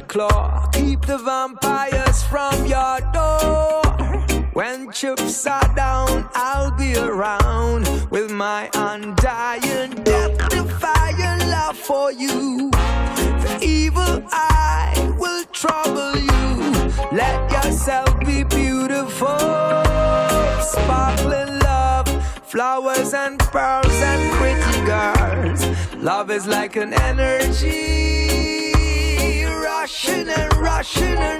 claw. Keep the vampires from your door. When chips are down, I'll be around with my undying, death-defying love for you. The evil eye will trouble you. Let yourself be beautiful. Sparkling love, flowers and pearls and pretty girls. Love is like an energy, rushing and rushing and